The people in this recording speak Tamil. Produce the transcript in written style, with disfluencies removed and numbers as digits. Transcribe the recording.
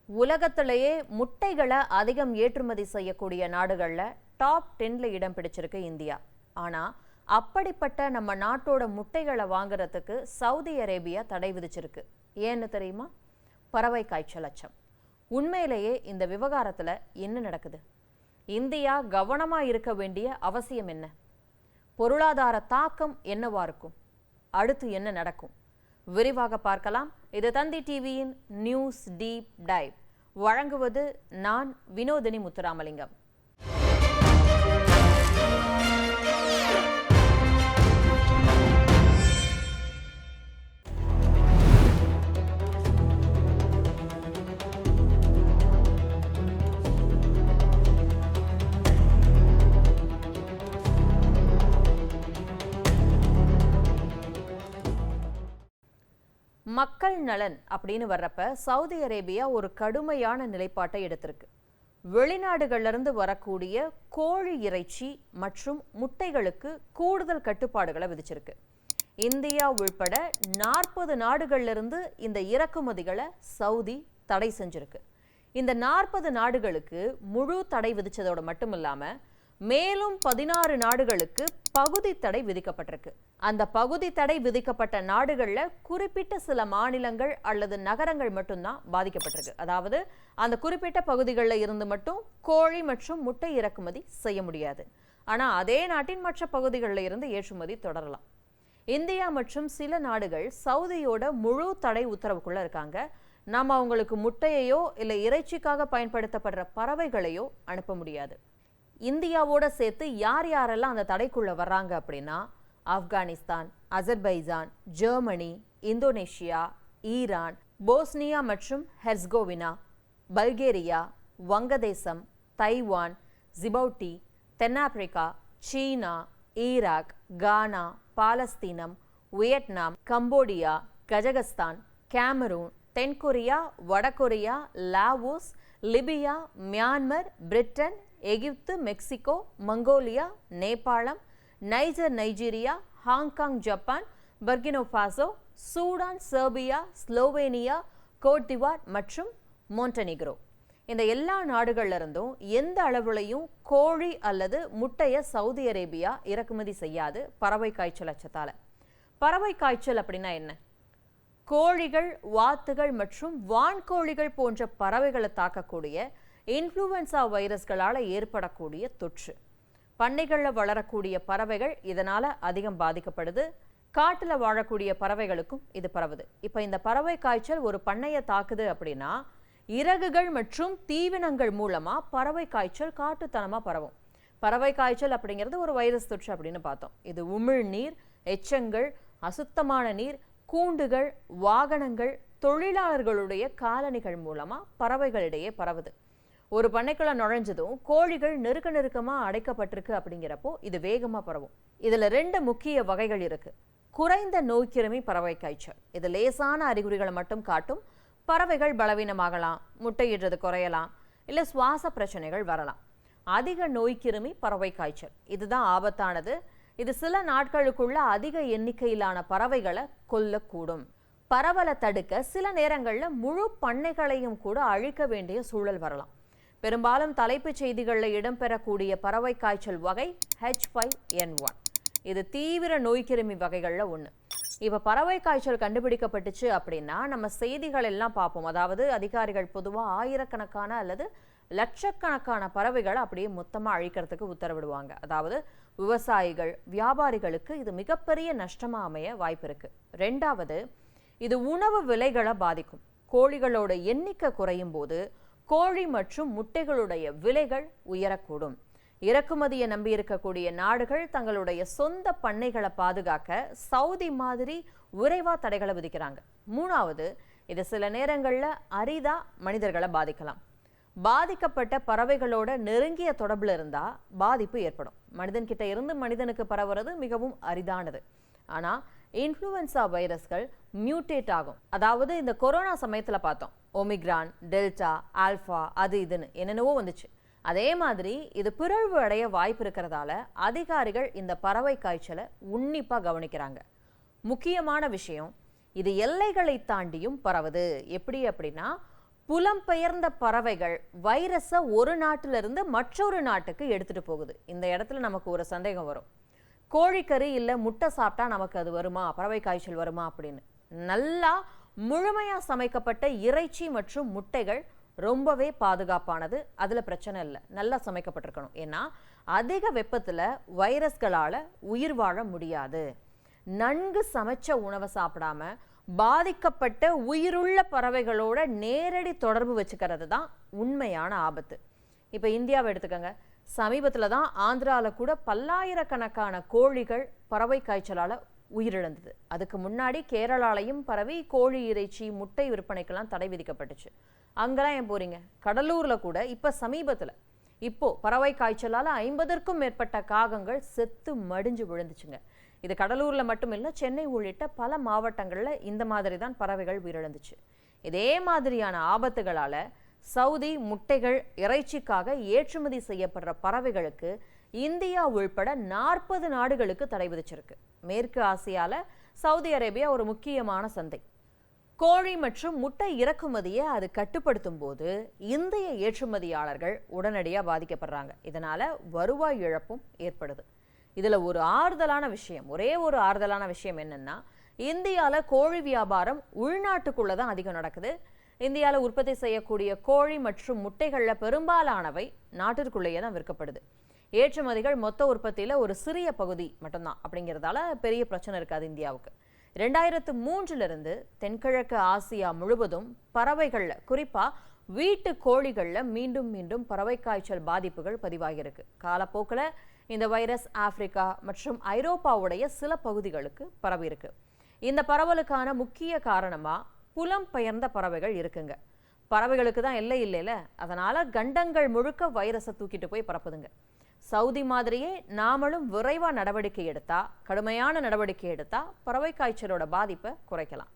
உலகத்திலேயே முட்டைகளை அதிகம் ஏற்றுமதி செய்யக்கூடிய நாடுகள்ல டாப் 10ல இடம் பிடிச்சிருக்கு இந்தியா. ஆனா அப்படிப்பட்ட நம்ம நாட்டோட முட்டைகளை வாங்குறதுக்கு சவுதி அரேபியா தடை விதிச்சிருக்கு. ஏன்னு தெரியுமா? பறவை காய்ச்சல் அச்சம். உண்மையிலேயே இந்த விவகாரத்துல என்ன நடக்குது? இந்தியா கவனமா இருக்க வேண்டிய அவசியம் என்ன? பொருளாதார தாக்கம் என்னவா இருக்கும்? அடுத்து என்ன நடக்கும்? விரிவாக பார்க்கலாம். இது தந்தி டிவியின் நியூஸ் டீப் டைவ். வழங்குவது நான் வினோதினி முத்துராமலிங்கம். மக்கள் நலன் அப்படின்னு வர்றப்ப சவுதி அரேபியா ஒரு கடுமையான நிலைப்பாட்டை எடுத்திருக்கு. வெளிநாடுகள்ல இருந்து வரக்கூடிய கோழி இறைச்சி மற்றும் முட்டைகளுக்கு கூடுதல் கட்டுப்பாடுகளை விதிச்சிருக்கு. இந்தியா உள்பட 40 நாடுகள்ல இருந்து இந்த இறக்குமதிகளை சவுதி தடை செஞ்சிருக்கு. இந்த 40 நாடுகளுக்கு முழு தடை விதிச்சதோட மட்டும் இல்லாம மேலும் 16 நாடுகளுக்கு பகுதி தடை விதிக்கப்பட்டிருக்கு. அந்த பகுதி தடை விதிக்கப்பட்ட நாடுகள்ல குறிப்பிட்ட சில மாநிலங்கள் அல்லது நகரங்கள் மட்டும்தான் பாதிக்கப்பட்டிருக்கு. அதாவது அந்த குறிப்பிட்ட பகுதிகளில் இருந்து மட்டும் கோழி மற்றும் முட்டை இறக்குமதி செய்ய முடியாது. ஆனா அதே நாட்டின் மற்ற பகுதிகளில் இருந்து ஏற்றுமதி தொடரலாம். இந்தியா மற்றும் சில நாடுகள் சவுதியோட முழு தடை உத்தரவுக்குள்ள இருக்காங்க. நாம அவங்களுக்கு முட்டையையோ இல்லை இறைச்சிக்காக பயன்படுத்தப்படுற பறவைகளையோ அனுப்ப முடியாது. இந்தியாவோட சேர்த்து யார் யாரெல்லாம் அந்த தடைக்குள்ள வர்றாங்க அப்படின்னா Afghanistan, Azerbaijan, Germany, Indonesia, Iran, Bosnia மற்றும் ஹெர்ஸ்கோவினா, பல்கேரியா, வங்கதேசம், தைவான், ஜிபவுட்டி, தென்னாப்பிரிக்கா, சீனா, ஈராக், கானா, பாலஸ்தீனம், வியட்நாம், கம்போடியா, கஜகஸ்தான், கேமரூன், தென்கொரியா, வடகொரியா, Laos, Libya, Myanmar, Britain, Egypt, Mexico, Mongolia, நேபாளம், Niger, Nigeria, Hong Kong, Japan, Burkina Faso, Sudan, Serbia, Slovenia, Cote d'Ivoire மற்றும் மோண்டனிக்ரோ. இந்த எல்லா நாடுகள்ல இருந்தும் எந்த அளவுலையும் கோழி அல்லது முட்டைய சவுதி அரேபியா இறக்குமதி செய்யாது பறவை காய்ச்சல் அச்சத்தால. பறவை காய்ச்சல் அப்படின்னா என்ன? கோழிகள், வாத்துகள் மற்றும் வான்கோழிகள் போன்ற பறவைகளை தாக்கக்கூடிய இன்ஃப்ளூவன்சா வைரஸ்களால் ஏற்படக்கூடிய தொற்று. பண்ணைகளில் வளரக்கூடிய பறவைகள் இதனால அதிகம் பாதிக்கப்படுது. காட்டில் வாழக்கூடிய பறவைகளுக்கும் இது பரவுது. இப்போ இந்த பறவை காய்ச்சல் ஒரு பண்ணையை தாக்குது அப்படின்னா இறகுகள் மற்றும் தீவனங்கள் மூலமா பறவை காய்ச்சல் காட்டுத்தனமா பரவும். பறவை காய்ச்சல் அப்படிங்கிறது ஒரு வைரஸ் தொற்று அப்படின்னு பார்த்தோம். இது உமிழ்நீர், எச்சங்கள், அசுத்தமான நீர், கூண்டுகள், வாகனங்கள், தொழிலாளர்களுடைய காலணிகள் மூலமா பறவைகளிடையே பரவுது. ஒரு பண்ணைக்குள்ள நுழைஞ்சதும் கோழிகள் நெருக்கமா அடைக்கப்பட்டிருக்கு அப்படிங்கிறப்போ இது வேகமா பரவும். இதுல 2 முக்கிய வகைகள் இருக்கு. குறைந்த நோய்க்கிருமி பறவை காய்ச்சல். இது லேசான அறிகுறிகளை மட்டும் காட்டும். பறவைகள் பலவீனமாகலாம், முட்டையிடுறது குறையலாம், இல்ல சுவாச பிரச்சனைகள் வரலாம். அதிக நோய்க்கிருமி பறவை காய்ச்சல் இதுதான் ஆபத்தானது. இது சில நாட்களுக்குள்ள அதிக எண்ணிக்கையிலான பறவைகளை கொல்லக்கூடும். பரவலை தடுக்க சில நேரங்கள்ல முழு பண்ணைகளையும் கூட அழிக்க வேண்டிய சூழல் வரலாம். பெரும்பாலும் தலைப்புச் செய்திகளில் இடம்பெறக்கூடிய பறவை காய்ச்சல் வகை H5N1. இது தீவிர நோய்க்கிருமி வகைகளில் ஒன்று. இப்போ பறவை காய்ச்சல் கண்டுபிடிக்கப்பட்டுச்சு அப்படின்னா நம்ம செய்திகள் எல்லாம் பார்ப்போம். அதாவது அதிகாரிகள் பொதுவாக ஆயிரக்கணக்கான அல்லது லட்சக்கணக்கான பறவைகளை அப்படியே மொத்தமாக அழிக்கிறதுக்கு உத்தரவிடுவாங்க. அதாவது விவசாயிகள், வியாபாரிகளுக்கு இது மிகப்பெரிய நஷ்டமாக அமைய வாய்ப்பு இருக்கு. 2வது, இது உணவு விலைகளை பாதிக்கும். கோழிகளோட எண்ணிக்கை குறையும் போது கோழி மற்றும் முட்டைகளுடைய விலைகள் உயரக்கூடும். இறக்குமதியை நம்பி இருக்கக்கூடிய நாடுகள் தங்களுடைய சொந்த பண்ணைகளை பாதுகாக்க சவுதி மாதிரி விரைவா தடைகளை விதிக்கிறாங்க. 3வது, இது சில நேரங்கள்ல அரிதா மனிதர்களை பாதிக்கலாம். பாதிக்கப்பட்ட பறவைகளோட நெருங்கிய தொடர்புல இருந்தா பாதிப்பு ஏற்படும். மனிதன்கிட்ட இருந்து மனிதனுக்கு பரவுறது மிகவும் அரிதானது. ஆனா இன்ஃப்ளூவன்சா வைரஸ்கள் மியூட்டேட் ஆகும். அதாவது இந்த கொரோனா சமயத்துல பார்த்தோம், ஒமிக்ரான், டெல்டா, ஆல்பா, அது இதுன்னு என்னென்னவோ வந்துச்சு. அதே மாதிரி இது பிறழ்வு அடைய வாய்ப்பு இருக்கிறதால அதிகாரிகள் இந்த பறவை காய்ச்சலை உன்னிப்பா கவனிக்கிறாங்க. முக்கியமான விஷயம், இது எல்லைகளை தாண்டியும் பரவுது. எப்படி அப்படின்னா புலம்பெயர்ந்த பறவைகள் வைரஸை ஒரு நாட்டிலிருந்து மற்றொரு நாட்டுக்கு எடுத்துட்டு போகுது. இந்த இடத்துல நமக்கு ஒரு சந்தேகம் வரும். கோழிக்கறி இல்லை முட்டை சாப்பிட்டா நமக்கு அது வருமா, பறவை காய்ச்சல் வருமா அப்படின்னு. நல்லா முழுமையா சமைக்கப்பட்ட இறைச்சி மற்றும் முட்டைகள் ரொம்பவே பாதுகாப்பானது. அதுல பிரச்சனை இல்லை, நல்லா சமைக்கப்பட்டிருக்கணும். ஏன்னா அதிக வெப்பத்துல வைரஸ்களால உயிர் வாழ முடியாது. நன்கு சமைச்ச உணவை சாப்பிடாம பாதிக்கப்பட்ட உயிருள்ள பறவைகளோட நேரடி தொடர்பு வச்சுக்கிறது தான் உண்மையான ஆபத்து. இப்போ இந்தியாவை எடுத்துக்கங்க. சமீபத்தில் தான் ஆந்திராவில் கூட பல்லாயிரக்கணக்கான கோழிகள் பறவை காய்ச்சலால் உயிரிழந்தது. அதுக்கு முன்னாடி கேரளாலையும் பரவி கோழி இறைச்சி முட்டை விற்பனைக்கெல்லாம் தடை விதிக்கப்பட்டுச்சு. அங்கெல்லாம் ஏன் போறீங்க? கடலூரில் கூட இப்போ சமீபத்தில் பறவை காய்ச்சலால் 50க்கும் மேற்பட்ட காகங்கள் செத்து மடிஞ்சு விழுந்துச்சுங்க. இது கடலூரில் மட்டும் இல்லை, சென்னை உள்ளிட்ட பல மாவட்டங்களில் இந்த மாதிரி தான் பறவைகள் உயிரிழந்துச்சு. இதே மாதிரியான ஆபத்துகளால் சவுதி முட்டைகள் இறைச்சிக்காக ஏற்றுமதி செய்யப்படுற பறவைகளுக்கு இந்தியா உள்பட 40 நாடுகளுக்கு தடை விதிச்சிருக்கு. மேற்கு ஆசியாவில் சவுதி அரேபியா ஒரு முக்கியமான சந்தை. கோழி மற்றும் முட்டை இறக்குமதியை அது கட்டுப்படுத்தும் போது இந்திய ஏற்றுமதியாளர்கள் உடனடியாக பாதிக்கப்படுறாங்க. இதனால வருவாய் இழப்பும் ஏற்படுது. இதுல ஒரு ஆறுதலான விஷயம், ஒரே ஒரு ஆறுதலான விஷயம் என்னன்னா, இந்தியாவில் கோழி வியாபாரம் உள்நாட்டுக்குள்ளதான் அதிகம் நடக்குது. இந்தியாவில் உற்பத்தி செய்யக்கூடிய கோழி மற்றும் முட்டைகளில் பெரும்பாலானவை நாட்டிற்குள்ளேயே தான் விற்கப்படுது. ஏற்றுமதிகள் மொத்த உற்பத்தியில் ஒரு சிறிய பகுதி மட்டும்தான். அப்படிங்கிறதால பெரிய பிரச்சனை இருக்காது இந்தியாவுக்கு. 2003 தென்கிழக்கு ஆசியா முழுவதும் பறவைகளில், குறிப்பாக வீட்டு கோழிகளில் மீண்டும் மீண்டும் பறவை காய்ச்சல் பாதிப்புகள் பதிவாகியிருக்கு. காலப்போக்கில் இந்த வைரஸ் ஆப்பிரிக்கா மற்றும் ஐரோப்பாவுடைய சில பகுதிகளுக்கு பரவி இருக்கு. இந்த பரவலுக்கான முக்கிய காரணமா புலம்பெயர்ந்த பறவைகள் இருக்குங்க. பறவைகளுக்கு தான் எல்லை இல்லைல, அதனால கண்டங்கள் முழுக்க வைரஸை தூக்கிட்டு போய் பரப்புதுங்க. சவுதி மாதிரியே நாமளும் விரைவா நடவடிக்கை எடுத்தா, கடுமையான நடவடிக்கை எடுத்தா பறவை காய்ச்சலோட பாதிப்பை குறைக்கலாம்.